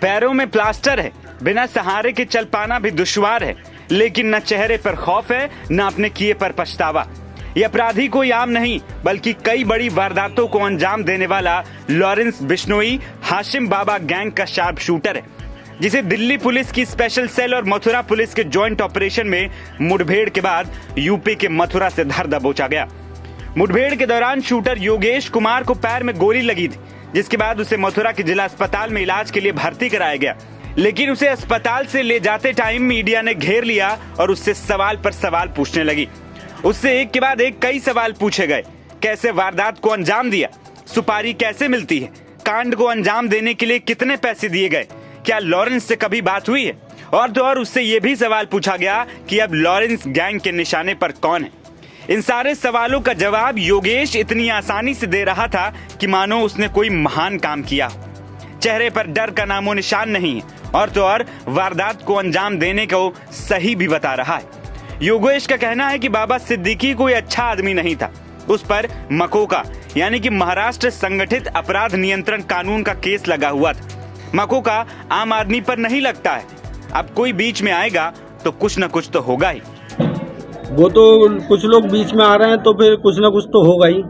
पैरों में प्लास्टर है, बिना सहारे के चल पाना भी दुश्वार है, लेकिन न चेहरे पर खौफ है न अपने किए पर पछतावा। ये अपराधी कोई आम नहीं बल्कि कई बड़ी वारदातों को अंजाम देने वाला लॉरेंस बिश्नोई हाशिम बाबा गैंग का शार्प शूटर है, जिसे दिल्ली पुलिस की स्पेशल सेल और मथुरा पुलिस के जॉइंट ऑपरेशन में मुठभेड़ के बाद यूपी के मथुरा से धर दबोचा गया। मुठभेड़ के दौरान शूटर योगेश कुमार को पैर में गोली लगी थी, जिसके बाद उसे मथुरा के जिला अस्पताल में इलाज के लिए भर्ती कराया गया, लेकिन उसे अस्पताल से ले जाते टाइम मीडिया ने घेर लिया और उससे सवाल पर सवाल पूछने लगी। उससे एक के बाद एक कई सवाल पूछे गए। कैसे वारदात को अंजाम दिया, सुपारी कैसे मिलती है, कांड को अंजाम देने के लिए कितने पैसे दिए गए, क्या लॉरेंस से कभी बात हुई है, और तो और उससे यह भी सवाल पूछा गया कि अब लॉरेंस गैंग के निशाने पर कौन है। इन सारे सवालों का जवाब योगेश इतनी आसानी से दे रहा था कि मानो उसने कोई महान काम किया। चेहरे पर डर का नामो निशान नहीं है, और तो और वारदात को अंजाम देने को सही भी बता रहा है। योगेश का कहना है कि बाबा सिद्दीकी कोई अच्छा आदमी नहीं था, उस पर मकोका यानी कि महाराष्ट्र संगठित अपराध नियंत्रण कानून का केस लगा हुआ था। मकोका आम आदमी पर नहीं लगता है, अब कोई बीच में आएगा तो कुछ न कुछ तो होगा ही। वो तो कुछ लोग बीच में आ रहे हैं तो फिर कुछ ना कुछ तो होगा ही।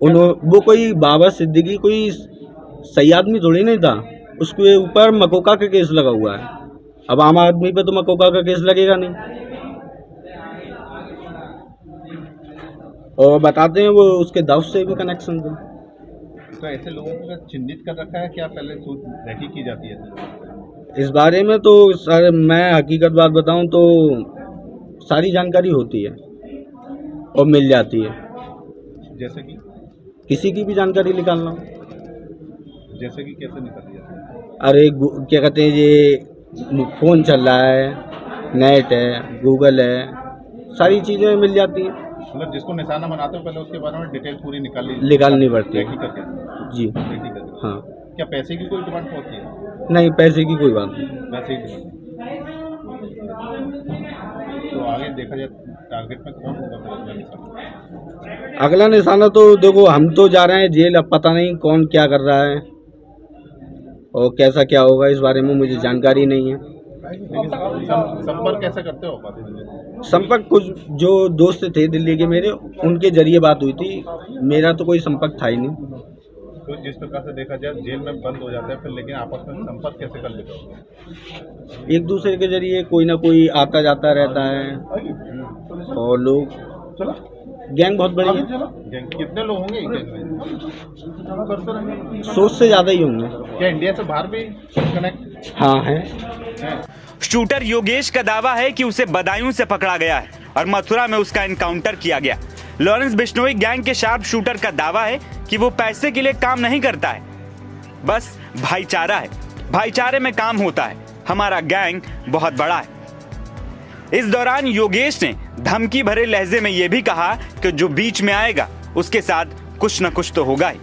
वो कोई बाबा सिद्दीकी कोई सही आदमी थोड़ी नहीं था, उसके ऊपर मकोका का केस लगा हुआ है। अब आम आदमी पे तो मकोका का केस लगेगा नहीं। और बताते हैं वो उसके दाऊद से भी कनेक्शन थे। तो ऐसे लोगों को चिन्हित कर रखा है, क्या पहले तहकीक की जाती है इस बारे में? तो सर मैं हकीकत बात बताऊं तो सारी जानकारी होती है और मिल जाती है। जैसे कि किसी की भी जानकारी निकालना, जैसे कि कैसे निकाली जाती है? अरे क्या कहते हैं, ये फोन चल रहा है, नेट है, गूगल है, सारी चीजें मिल जाती हैं। मतलब जिसको निशाना बनाते हो पहले उसके बारे में डिटेल पूरी निकालनी पड़ती है जी। हाँ। क्या पैसे की कोई डिमांड होती है? नहीं, पैसे की कोई बात नहीं। पैसे की डिमांड। तो आगे देखा जाए टारगेट में कौन होगा? अगला निशाना तो देखो, हम तो जा रहे हैं जेल, अब पता नहीं कौन क्या कर रहा है और कैसा क्या होगा, इस बारे में मुझे जानकारी नहीं है। संपर्क कैसे करते हो? संपर्क कुछ जो दोस्त थे दिल्ली के मेरे, उनके जरिए बात हुई थी, मेरा तो कोई संपर्क था ही नहीं। तो जिस प्रकार से देखा जाए जेल में बंद हो जाता है फिर, लेकिन आपस में संपर्क कैसे कर लेते हो? एक दूसरे के जरिए कोई ना कोई आता जाता रहता है। और लोग गैंग बहुत बड़ी है। गैंग कितने लोग होंगे गैंग में? 100 से ज्यादा ही होंगे। क्या इंडिया से बाहर भी कनेक्ट? हाँ है। शूटर योगेश का दावा है कि उसे बदायूं से पकड़ा गया है और मथुरा में उसका एनकाउंटर किया गया। लॉरेंस बिश्नोई गैंग के शार्प शूटर का दावा है कि वो पैसे के लिए काम नहीं करता है, बस भाईचारा है, भाईचारे में काम होता है। हमारा गैंग बहुत बड़ा है। इस दौरान योगेश ने धमकी भरे लहजे में यह भी कहा कि जो बीच में आएगा उसके साथ कुछ न कुछ तो होगा ही।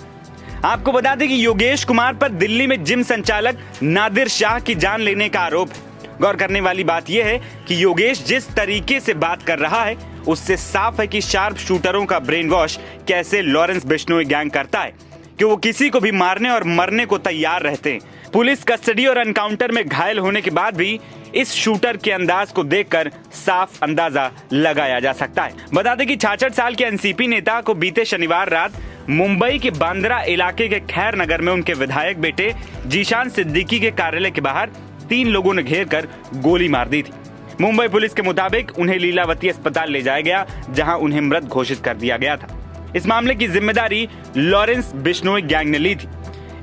आपको बता दें कि योगेश कुमार पर दिल्ली में जिम संचालक नादिर शाह की जान लेने का आरोप है। गौर करने वाली बात यह है कि योगेश जिस तरीके से बात कर रहा है उससे साफ है कि शार्प शूटरों का ब्रेन वॉश कैसे लॉरेंस बिश्नोई गैंग करता है कि वो किसी को भी मारने और मरने को तैयार रहते हैं। पुलिस कस्टडी और एनकाउंटर में घायल होने के बाद भी इस शूटर के अंदाज को देखकर साफ अंदाजा लगाया जा सकता है। बता दें कि 66 साल के एनसीपी नेता को बीते शनिवार रात मुंबई के बांद्रा इलाके के खैर नगर में उनके विधायक बेटे जीशान सिद्दीकी के कार्यालय के बाहर 3 लोगों ने घेर कर गोली मार दी थी। मुंबई पुलिस के मुताबिक उन्हें लीलावती अस्पताल ले जाया गया, जहां उन्हें मृत घोषित कर दिया गया था। इस मामले की जिम्मेदारी लॉरेंस बिश्नोई गैंग ने ली थी।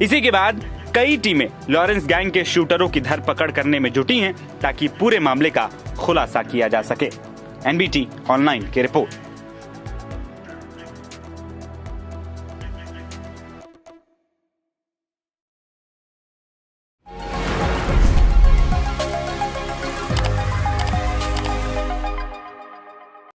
इसी के बाद कई टीमें लॉरेंस गैंग के शूटरों की धरपकड़ करने में जुटी हैं ताकि पूरे मामले का खुलासा किया जा सके। एनबीटी ऑनलाइन की रिपोर्ट।